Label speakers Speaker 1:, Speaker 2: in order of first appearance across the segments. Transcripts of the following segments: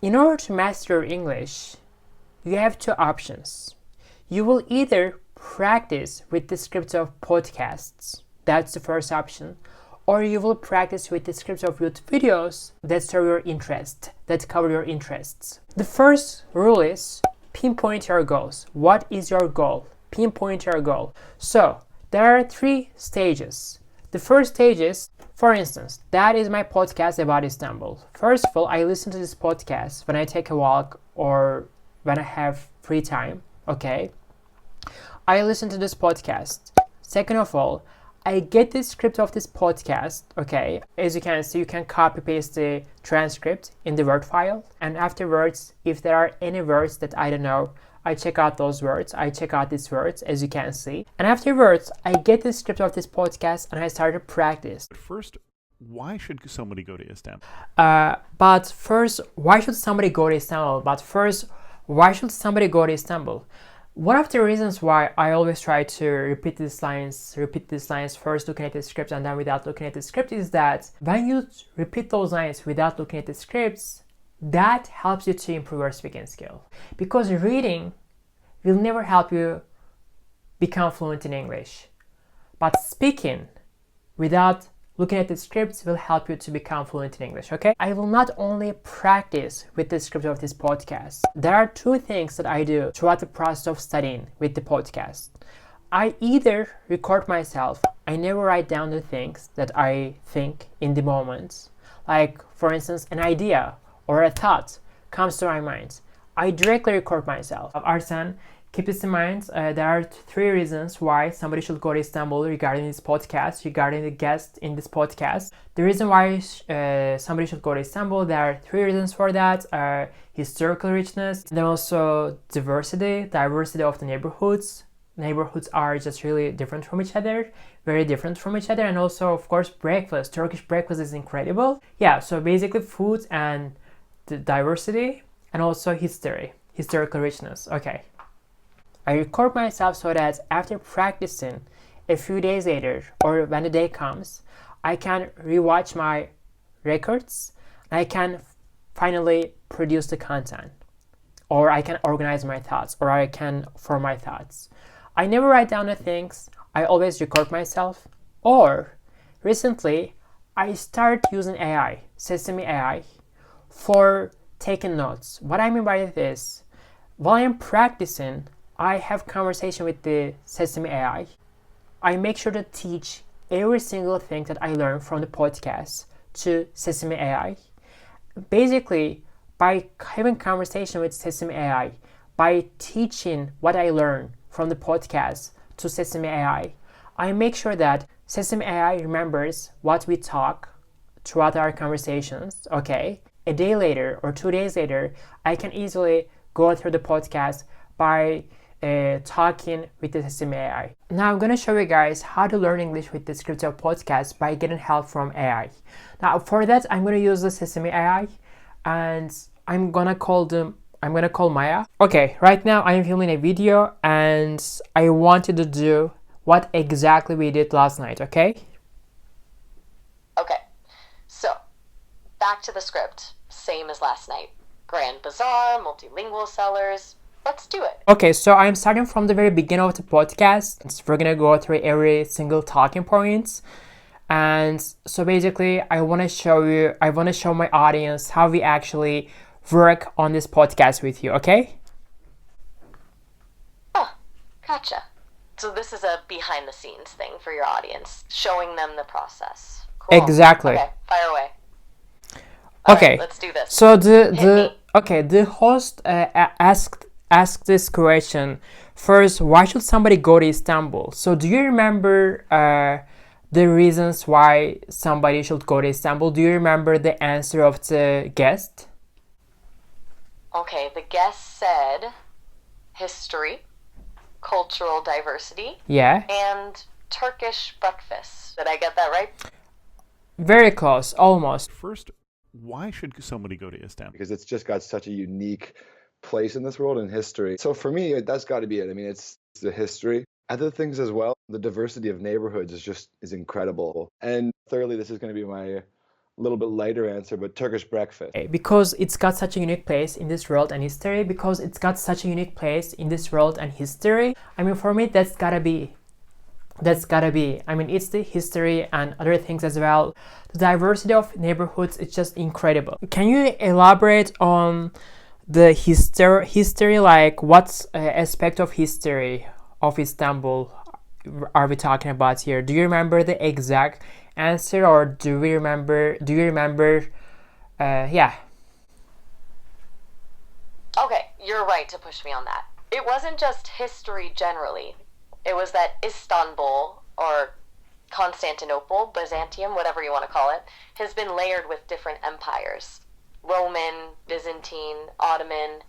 Speaker 1: In order to master English, you have two options. You will either practice with the scripts of podcasts, that's the first option, or you will practice with the scripts of YouTube videos that serve your interest, that cover your interests. The first rule is pinpoint your goals. What is your goal? Pinpoint your goal. So there are 3 stages. The first stage is, for instance, that is my podcast about Istanbul. First of all, I listen to this podcast when I take a walk or when I have free time, okay? I listen to this podcast. Second of all, I get the script of this podcast, okay? As you can see, you can copy paste the transcript in the Word file. And afterwards, if there are any words that I don't know, I check out those words. I check out these words, as you can see. And afterwards, I get the script of this podcast and I start to practice.
Speaker 2: But first, why should somebody go to Istanbul?
Speaker 1: But first, why should somebody go to Istanbul? One of the reasons why I always try to repeat these lines first looking at the script and then without looking at the script is that when you repeat those lines without looking at the scripts, that helps you to improve your speaking skill. Because reading will never help you become fluent in English. But speaking without looking at the scripts will help you to become fluent in English, okay? I will not only practice with the script of this podcast. There are 2 things that I do throughout the process of studying with the podcast. I either record myself. I never write down the things that I think in the moment. Like, for instance, an idea or a thought comes to my mind. I directly record myself. Arsen, keep this in mind. There are 3 reasons why somebody should go to Istanbul regarding this podcast, regarding the guest in this podcast. The reason why somebody should go to Istanbul, there are 3 reasons for that. Historical richness, then also diversity of the neighborhoods. Neighborhoods are just really different from each other, very different from each other. And also, of course, breakfast. Turkish breakfast is incredible. Yeah, so basically food and the diversity and also historical richness. Okay. I record myself so that after practicing a few days later or when the day comes, I can rewatch my records and I can finally produce the content, or I can organize my thoughts, or I can form my thoughts. I never write down the things. I always record myself. Or recently, I started using AI, Sesame AI, for taking notes. What I mean by this, while I'm practicing, I have conversation with the Sesame AI. I make sure to teach every single thing that I learn from the podcast to Sesame AI. Basically, by having conversation with Sesame AI, by teaching what I learn from the podcast to Sesame AI, I make sure that Sesame AI remembers what we talk throughout our conversations, okay? A day later or 2 days later, I can easily go through the podcast by talking with the Sesame AI. Now I'm going to show you guys how to learn English with the scripted podcast by getting help from AI. Now for that, I'm going to use the Sesame AI and I'm going to call Maya. Okay, right now I'm filming a video and I wanted to do what exactly we did last night, okay?
Speaker 3: Okay, so back to the script, same as last night. Grand Bazaar, multilingual sellers. Let's do it.
Speaker 1: Okay, so I'm starting from the very beginning of the podcast. So we're gonna go through every single talking points. And so basically, I want to show my audience how we actually work on this podcast with you, okay?
Speaker 3: Oh, gotcha. So this is a behind the scenes thing for your audience, showing them the process. Cool.
Speaker 1: Exactly.
Speaker 3: Okay, fire away.
Speaker 1: Okay,
Speaker 3: right, let's do this.
Speaker 1: So the host asked this question first. Why should somebody go to Istanbul? So do you remember the reasons why somebody should go to Istanbul? Do you remember the answer of the guest?
Speaker 3: Okay, the guest said history, cultural diversity,
Speaker 1: Yeah,
Speaker 3: and Turkish breakfast. Did I get that right?
Speaker 1: very close, almost.
Speaker 2: First, why should somebody go to Istanbul?
Speaker 4: Because it's just got such a unique place in this world and history. So for me, that's got to be it. I mean, it's the history. Other things as well. The diversity of neighborhoods is incredible. And thirdly, this is going to be my little bit lighter answer, but Turkish breakfast.
Speaker 1: Because it's got such a unique place in this world and history. Because it's got such a unique place in this world and history. I mean, for me, that's gotta be. I mean, it's the history and other things as well. The diversity of neighborhoods is just incredible. Can you elaborate on the history, like what aspect of history of Istanbul are we talking about here? Do you remember the exact answer, or do you remember yeah.
Speaker 3: Okay, you're right to push me on that. It wasn't just history generally. It was that Istanbul, or Constantinople, Byzantium, whatever you want to call it, has been layered with different empires. Roman, Byzantine, Ottoman,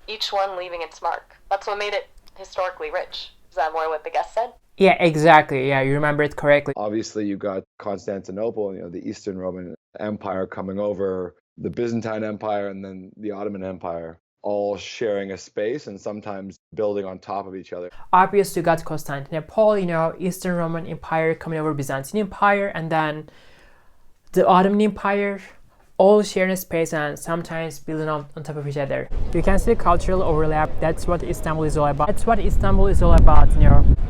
Speaker 3: each one leaving its mark. That's what made it historically rich. Is that more what the guest said?
Speaker 1: Yeah, exactly. Yeah, you remember it correctly.
Speaker 4: Obviously, you got Constantinople, the Eastern Roman Empire coming over, the Byzantine Empire, and then the Ottoman Empire, all sharing a space and sometimes building on top of each other.
Speaker 1: Obviously, you got Constantinople, Eastern Roman Empire coming over Byzantine Empire, and then the Ottoman Empire, all sharing a space and sometimes building on top of each other. You can see cultural overlap. That's what Istanbul is all about.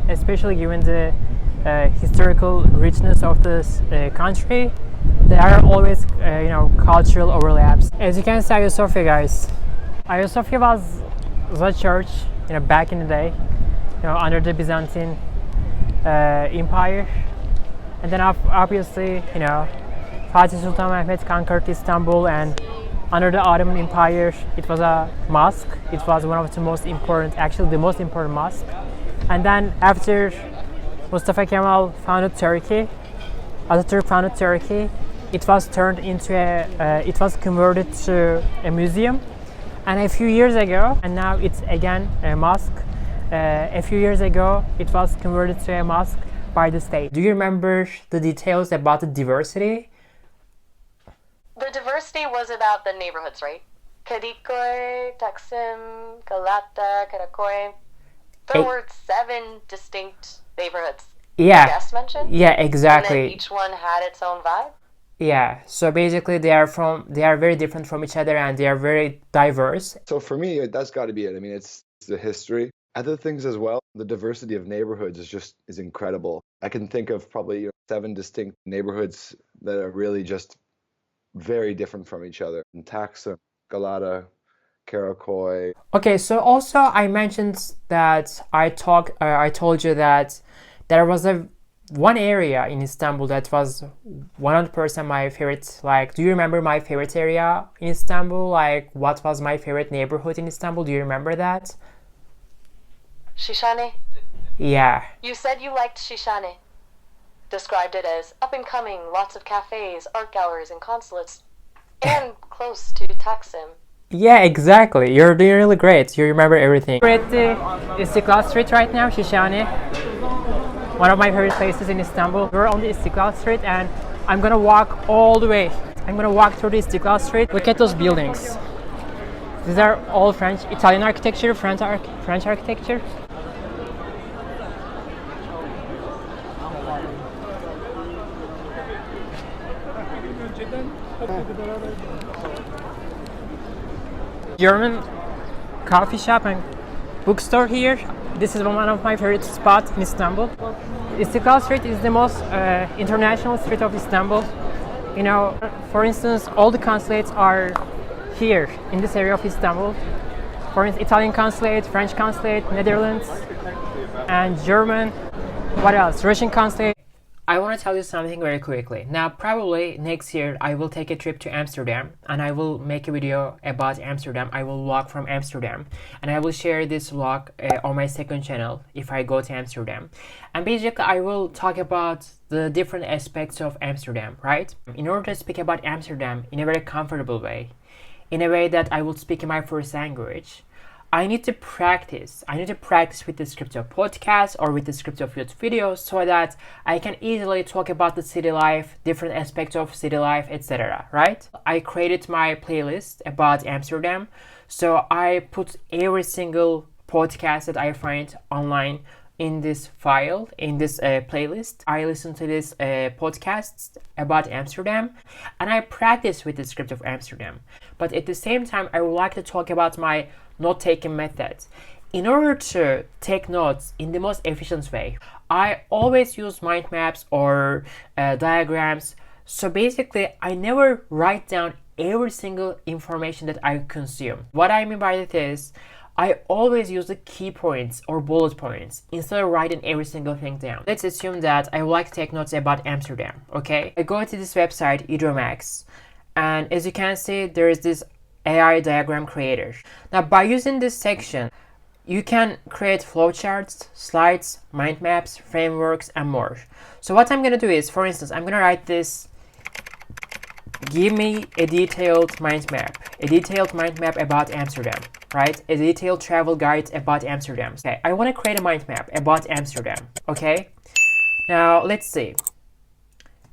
Speaker 1: Especially given the historical richness of this country. There are always, cultural overlaps. As you can see, Hagia Sophia, guys. Hagia Sophia was the church, back in the day, under the Byzantine Empire, and then obviously, Fatih Sultan Mehmet conquered Istanbul, and under the Ottoman Empire, it was a mosque. It was one of the most important, actually the most important mosque. And then after Mustafa Kemal founded Turkey, Atatürk founded Turkey, it was turned into it was converted to a museum. And a few years ago, and now it's again a mosque. A few years ago, it was converted to a mosque by the state. Do you remember the details about the diversity?
Speaker 3: The diversity was about the neighborhoods, right? Kadikoy, Taksim, Galata, Karakoy. There were 7 distinct neighborhoods.
Speaker 1: Yeah.
Speaker 3: The guest mentioned?
Speaker 1: Yeah, exactly.
Speaker 3: And then each one had its own vibe?
Speaker 1: Yeah, so basically they are very different from each other, and they are very diverse.
Speaker 4: So for me, that's got to be it. I mean, it's the history. Other things as well, the diversity of neighborhoods is incredible. I can think of probably 7 distinct neighborhoods that are really just very different from each other. In Taksim, Galata, Karakoy.
Speaker 1: Okay, so also I mentioned that I told you that there was one area in Istanbul that was 100% my favorite. Like, do you remember my favorite area in Istanbul? Like, what was my favorite neighborhood in Istanbul? Do you remember that?
Speaker 3: Shishane?
Speaker 1: Yeah.
Speaker 3: You said you liked Shishane. Described it as up and coming, lots of cafes, art galleries, and consulates, and close to Taksim.
Speaker 1: Yeah, exactly. You're doing really great. You remember everything. We're at the Istiklal Street right now, Shishane. One of my favorite places in Istanbul. We're on the Istiklal Street, and I'm gonna walk all the way. I'm gonna walk through the Istiklal Street. Look at those buildings. These are all French, Italian architecture, French architecture. German coffee shop and bookstore here. This is one of my favorite spots in Istanbul. Istiklal Street is the most international street of Istanbul. For instance, all the consulates are here in this area of Istanbul. For instance, Italian consulate, French consulate, Netherlands, and German. What else? Russian consulate. I want to tell you something very quickly. Now, probably next year I will take a trip to Amsterdam, and I will make a video about Amsterdam. I will vlog from Amsterdam, and I will share this vlog on my second channel if I go to Amsterdam. And basically I will talk about the different aspects of Amsterdam, right? In order to speak about Amsterdam in a very comfortable way, in a way that I will speak in my first language, I need to practice. With the script of podcasts or with the script of YouTube videos, so that I can easily talk about the city life, different aspects of city life, etc. Right? I created my playlist about Amsterdam, so I put every single podcast that I find online in this file, in this playlist. I listen to this podcasts about Amsterdam, and I practice with the script of Amsterdam. But at the same time, I would like to talk about my note-taking method. In order to take notes in the most efficient way, I always use mind maps or diagrams. So basically, I never write down every single information that I consume. What I mean by that is, I always use the key points or bullet points instead of writing every single thing down. Let's assume that I would like to take notes about Amsterdam, okay? I go to this website, EdrawMax, and as you can see, there is this AI diagram creator. Now, by using this section, you can create flowcharts, slides, mind maps, frameworks, and more. So what I'm gonna do is, for instance, I'm gonna write this: give me a detailed mind map about Amsterdam, right? A detailed travel guide about Amsterdam. Okay, I want to create a mind map about Amsterdam, okay? Now, let's see.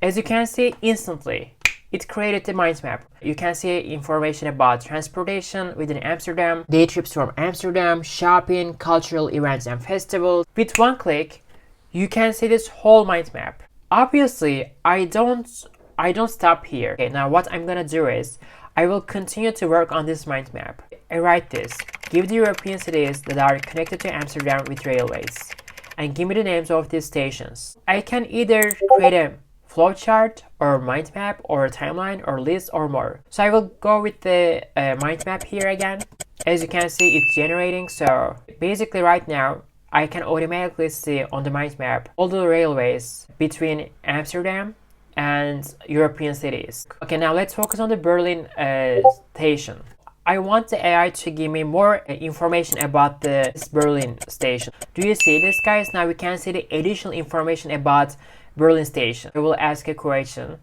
Speaker 1: As you can see, instantly, it created the mind map. You can see information about transportation within Amsterdam, day trips from Amsterdam, shopping, cultural events and festivals. With one click, you can see this whole mind map. Obviously, I don't stop here. Okay, now what I'm gonna do is, I will continue to work on this mind map. I write this: give the European cities that are connected to Amsterdam with railways, and give me the names of these stations. I can either create a flowchart or mind map or a timeline or list or more. So I will go with the mind map here again. As you can see, it's generating. So basically right now, I can automatically see on the mind map all the railways between Amsterdam and European cities. Okay, now let's focus on the Berlin station. I want the AI to give me more information about this Berlin station. Do you see this, guys? Now we can see the additional information about Berlin station. I will ask a question.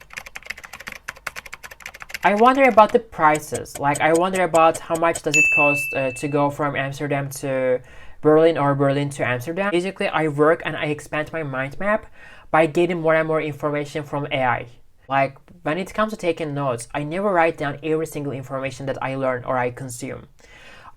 Speaker 1: I wonder about the prices. Like, I wonder about how much does it cost to go from Amsterdam to Berlin or Berlin to Amsterdam. Basically, I work and I expand my mind map by getting more and more information from AI. Like, when it comes to taking notes, I never write down every single information that I learn or I consume.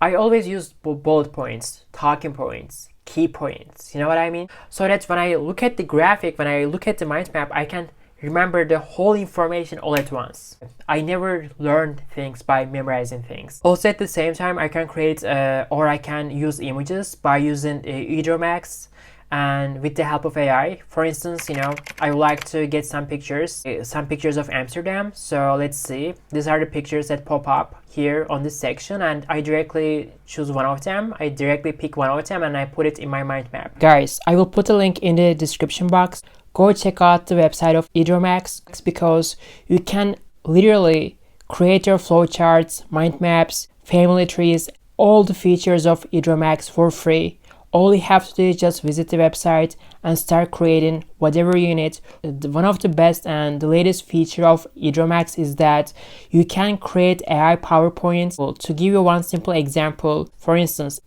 Speaker 1: I always use bullet points, talking points, key points, you know what I mean? So that when I look at the graphic, when I look at the mind map, I can remember the whole information all at once. I never learned things by memorizing things. Also, at the same time, I can create or I can use images by using EdrawMax and with the help of AI. For instance, you know, I would like to get some pictures of Amsterdam. So let's see. These are the pictures that pop up here on this section, and I directly choose one of them. I directly pick one of them and I put it in my mind map. Guys, I will put a link in the description box. Go check out the website of EdrawMax because you can literally create your flowcharts, mind maps, family trees, all the features of EdrawMax for free. All you have to do is just visit the website and start creating whatever you need. One of the best and the latest feature of EdrawMax is that you can create AI PowerPoints. Well, to give you one simple example, for instance,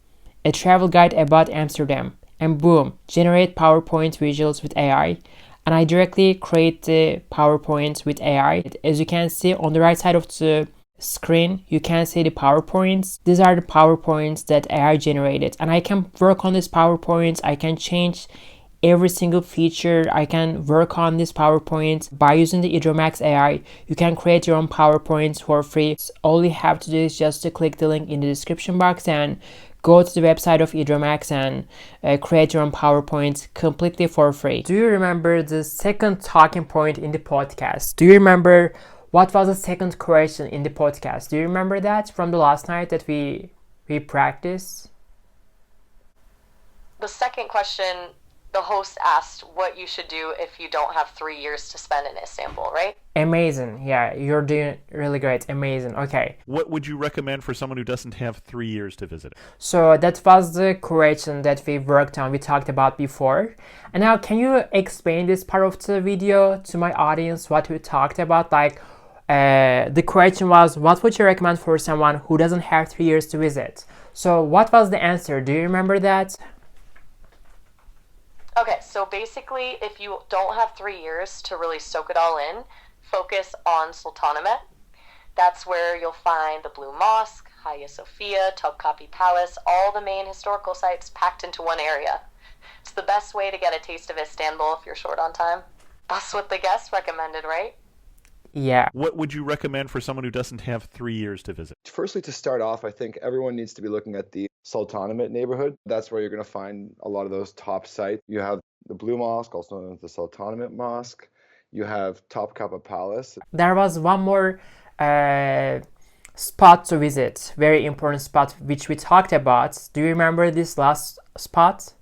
Speaker 1: a travel guide about Amsterdam, and boom, generate PowerPoint visuals with AI. And I directly create the PowerPoint with AI. As you can see on the right side of the screen, you can see the PowerPoints. These are the PowerPoints that AI generated, and I can work on these PowerPoints. I can change every single feature. I can work on this PowerPoint by using the EdrawMax AI. You can create your own PowerPoints for free. So all you have to do is just to click the link in the description box and go to the website of EdrawMax and create your own PowerPoint completely for free. Do you remember the second talking point in the podcast? Do you remember what was the second question in the podcast? Do you remember that from the last night that we practiced?
Speaker 3: The second question, the host asked what you should do if you don't have 3 years to spend in Istanbul, right?
Speaker 1: Amazing. Yeah, you're doing really great. Amazing. Okay.
Speaker 2: What would you recommend for someone who doesn't have 3 years to visit it?
Speaker 1: So that was the question that we worked on, we talked about before. And now can you explain this part of the video to my audience, what we talked about? Like, the question was, what would you recommend for someone who doesn't have 3 years to visit? So what was the answer? Do you remember that?
Speaker 3: Okay, so basically, if you don't have 3 years to really soak it all in, focus on Sultanahmet. That's where you'll find the Blue Mosque, Hagia Sophia, Topkapi Palace, all the main historical sites packed into one area. It's the best way to get a taste of Istanbul if you're short on time. That's what the guests recommended, right?
Speaker 1: Yeah.
Speaker 2: What would you recommend for someone who doesn't have 3 years to visit?
Speaker 4: Firstly, to start off, I think everyone needs to be looking at the Sultanahmet neighborhood. That's where you're going to find a lot of those top sites. You have the Blue Mosque, also known as the Sultanahmet Mosque. You have Topkapı Palace.
Speaker 1: There was one more spot to visit, very important spot, which we talked about. Do you remember this last spot?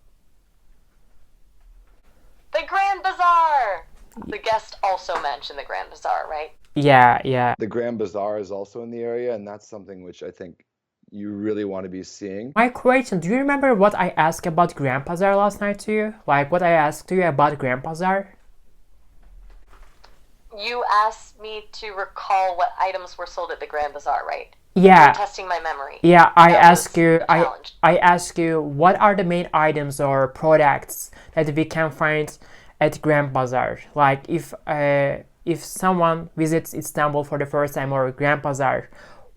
Speaker 3: The Grand Bazaar! The guest also mentioned the Grand Bazaar, right?
Speaker 1: Yeah.
Speaker 4: The Grand Bazaar is also in the area, and that's something which I think you really want to be seeing.
Speaker 1: My question, do you remember what I asked about Grand Bazaar last night to you? Like what I asked you about Grand Bazaar?
Speaker 3: You asked me to recall what items were sold at the Grand Bazaar, right?
Speaker 1: Yeah.
Speaker 3: You're testing my memory.
Speaker 1: Yeah, I
Speaker 3: That
Speaker 1: ask
Speaker 3: was
Speaker 1: you
Speaker 3: the challenge.
Speaker 1: I ask you what are the main items or products that we can find at Grand Bazaar? Like if someone visits Istanbul for the first time or Grand Bazaar,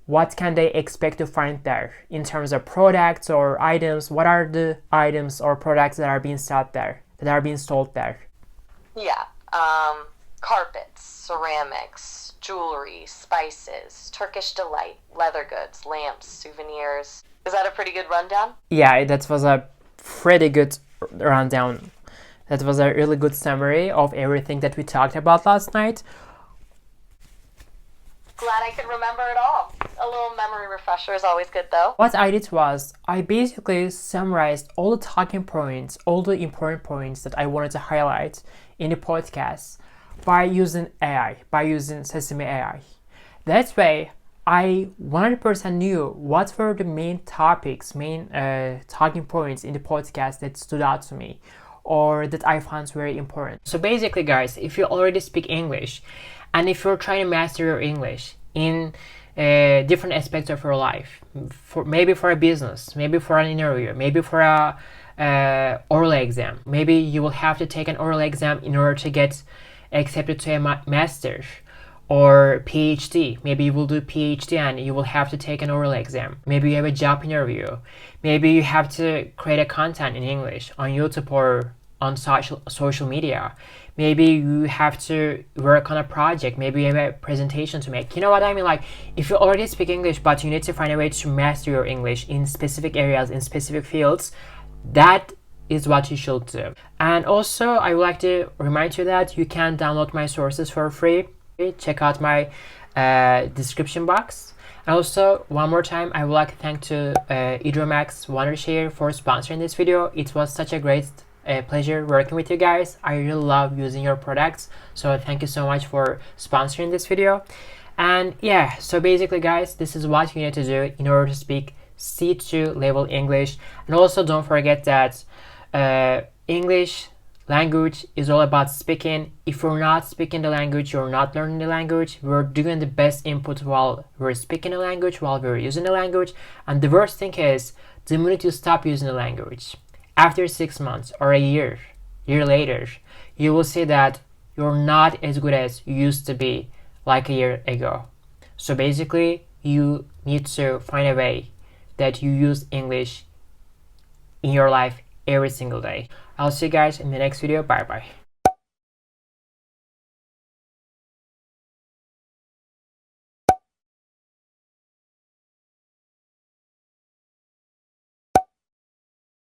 Speaker 1: what can they expect to find there in terms of products or items? What are the items or products that are being sold there?
Speaker 3: Yeah. Carpets, ceramics, jewelry, spices, Turkish delight, leather goods, lamps, souvenirs. Is that a pretty good rundown?
Speaker 1: Yeah, that was a pretty good rundown. That was a really good summary of everything that we talked about last night.
Speaker 3: Glad I could remember it all. A little memory refresher is always good, though.
Speaker 1: What I did was I basically summarized all the talking points, all the important points that I wanted to highlight in the podcast by using AI, by using Sesame AI. That way, I 100% knew what were the main topics, main talking points in the podcast that stood out to me or that I found very important. So basically, guys, if you already speak English and if you're trying to master your English in different aspects of your life, maybe for a business, maybe for an interview, maybe for a oral exam, maybe you will have to take an oral exam in order to get accepted to a master's or PhD. Maybe you will do PhD and you will have to take an oral exam. Maybe you have a job interview. Maybe you have to create a content in English on YouTube or on social media. Maybe you have to work on a project. Maybe you have a presentation to make. You know what I mean? Like, if you already speak English, but you need to find a way to master your English in specific areas, in specific fields, that is what you should do. And also, I would like to remind you that you can download my sources for free. Check out my description box. And also, one more time, I would like to thank to EdrawMax Wondershare for sponsoring this video. It was such a great pleasure working with you guys. I really love using your products, so thank you so much for sponsoring this video. And yeah, so basically, guys, this is what you need to do in order to speak C2 level English. And also, don't forget that English language is all about speaking. If you're not speaking the language, you're not learning the language. We're doing the best input while we're speaking the language, while we're using the language. And the worst thing is, the minute you stop using the language, after 6 months or a year later, you will see that you're not as good as you used to be like a year ago. So basically, you need to find a way that you use English in your life every single day. I'll see you guys in the next video. Bye bye.